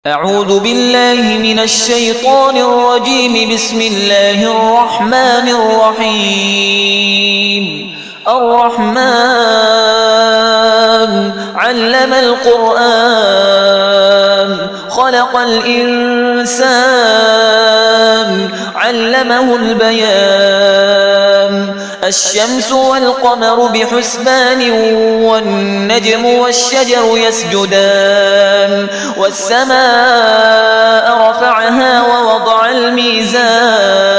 أعوذ بالله من الشيطان الرجيم. بسم الله الرحمن الرحيم. الرحمن علم القرآن خلق الإنسان علمه البيان. الشمس والقمر بحسبان والنجم والشجر يسجدان. والسماء رفعها ووضع الميزان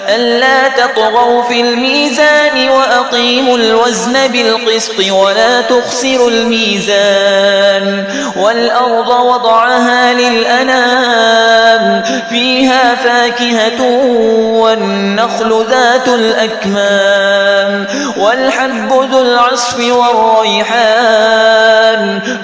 ألا تطغوا في الميزان وأقيموا الوزن بالقسط ولا تخسروا الميزان. والأرض وضعها للأنام فيها فاكهة والنخل ذات الأكمام والحب ذو العصف والريحان.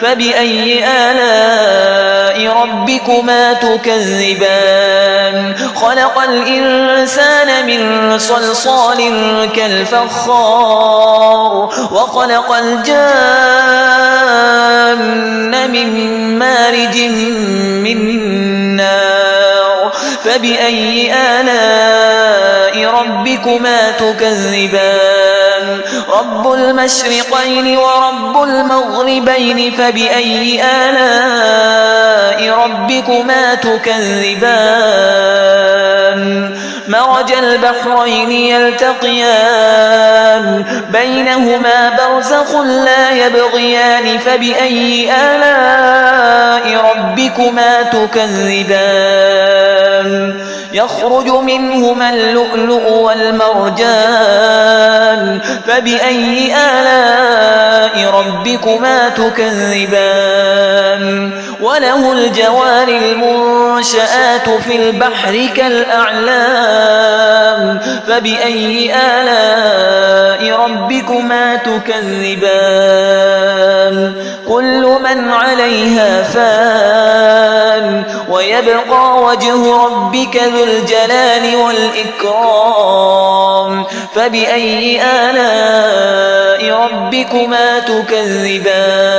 فبأي آلاء ربكما تكذبان؟ خلق الإنسان من صلصال كالفخار وخلق الجان من مارج من نار. فبأي آلاء ربكما تكذبان؟ رب المشرقين ورب المغربين. فبأي آلاء ربكما تكذبان؟ مرج البحرين يلتقيان بينهما برزخ لا يبغيان. فبأي آلاء ربكما تكذبان؟ يخرج منهما اللؤلؤ والمرجان. فبأي آلاء ربكما تكذبان؟ وله الجوار المنشآت في البحر كالأعلام. فبأي آلاء ربكما تكذبان؟ كل من عليها فان ويبقى وجه ربك ذو الجلال والإكرام. فبأي آلاء ربكما تكذبان؟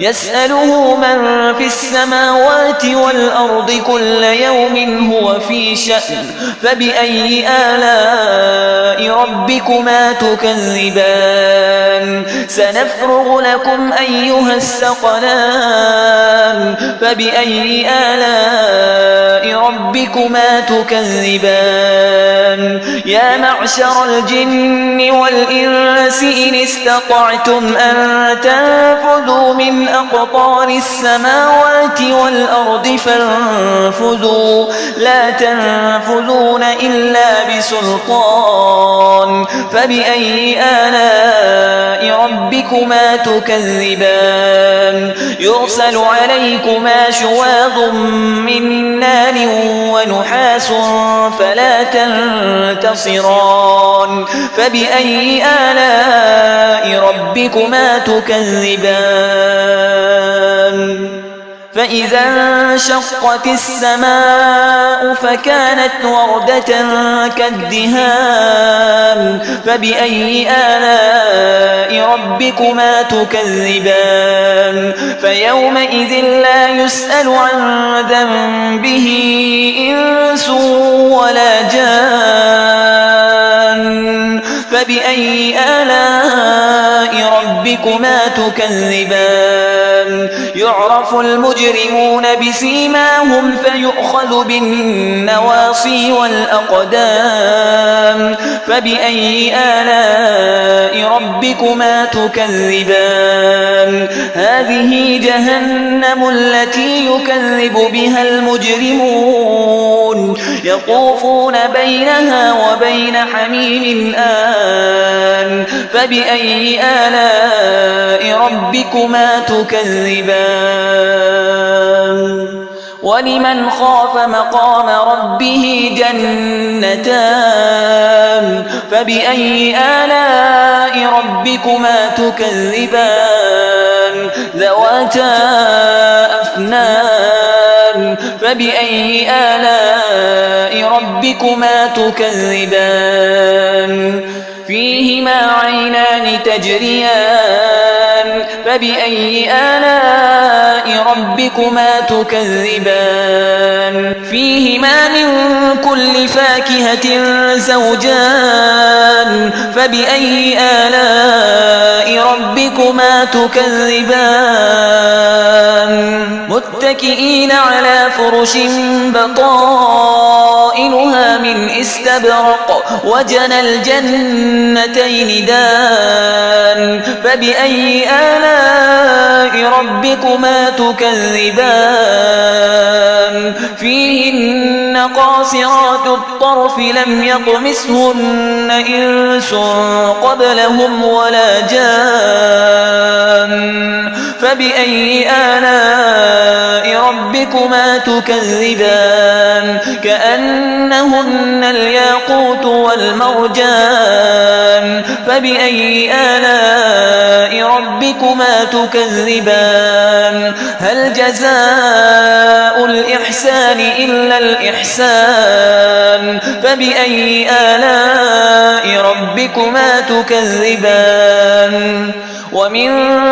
يسأله من في السماوات والأرض كل يوم هو في شأن. فبأي آلاء ربكما تكذبان؟ سنفرغ لكم أيها الثقلان. فبأي آلاء ربكما تكذبان؟ يا معشر الجن والإنس إن استطعتم أن تنفذوا من أقطار السماوات والأرض فانفذوا لا تنفذون إلا بسلطان. فبأي آلاء ربكما تكذبان؟ يرسل عليكما شواظ من نار ونحاس فلا تنتصران. فبأي آلاء ربكما تكذبان؟ فإذا انشقت السماء فكانت وردة كالدهان. فبأي آلاء ربكما تكذبان؟ فيومئذ لا يسأل عن ذنبه إنس ولا جان. فبأي آلاء ربكما تكذبان؟ يعرف المجرمون بسيماهم فيؤخذ بالنواصي والأقدام. فبأي آلاء ربكما تكذبان؟ هذه جهنم التي يكذب بها المجرمون يطوفون بينها وبين حميم آن. فبأي آلاء ربكما تكذبان؟ ولمن خاف مقام ربه جنتان. فبأي آلاء ربكما تكذبان؟ ذواتا أفنان. فبأي آلاء ربكما تكذبان؟ فيهما عينان تجريان فبأي آلاء ربكما تكذبان فيهما من كل فاكهة زوجان فبأي آلاء ربكما تكذبان متكئين على فرش بطائنها من استبرق وجنى الجنتين دان فبأي آلاء ربكما تكذبان فيهن قاصرات الطرف لم يطمثهن إنس قبلهم ولا جان فبأي آلاء ربكما تكذبان كأنهن الياقوت والمرجان فبأي آلاء ربكما تكذبان هل جزاء الإحسان إلا الإحسان فبأي آلاء ربكما تكذبان ومن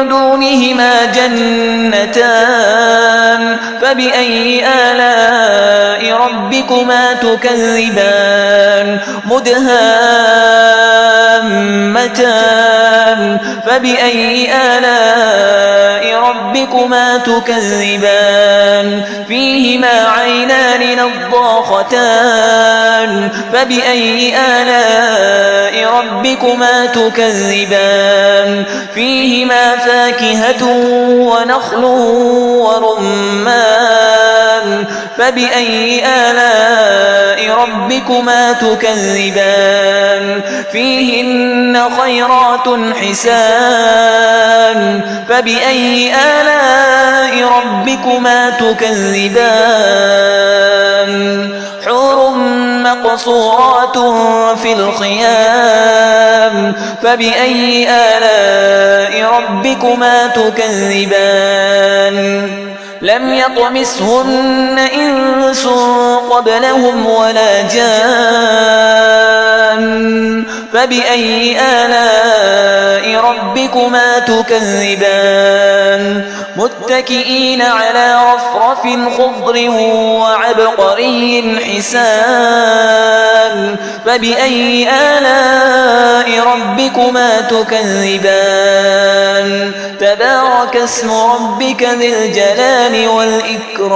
دونهما جنتان فبأي آلاء ربكما تكذبان مدهامتان فبأي آلاء ربكما تكذبان فيهما عينان نضاختان فبأي آلاء ربكما تكذبان فيهما فاكهة ونخل ورمان فبأي آلاء ربكما تكذبان فيهن خيرات حسان فبأي آلاء ربكما تكذبان حور مقصورات في الخيام فبأي آلاء ربكما تكذبان لم يطمثهن إنس قبلهم ولا جان فبأي آلاء ربكما تكذبان متكئين على رفرف خضر وعبقري حسان فبأي آلاء ربكما تكذبان تبارك اسم ربك ذي الجلال والإكرام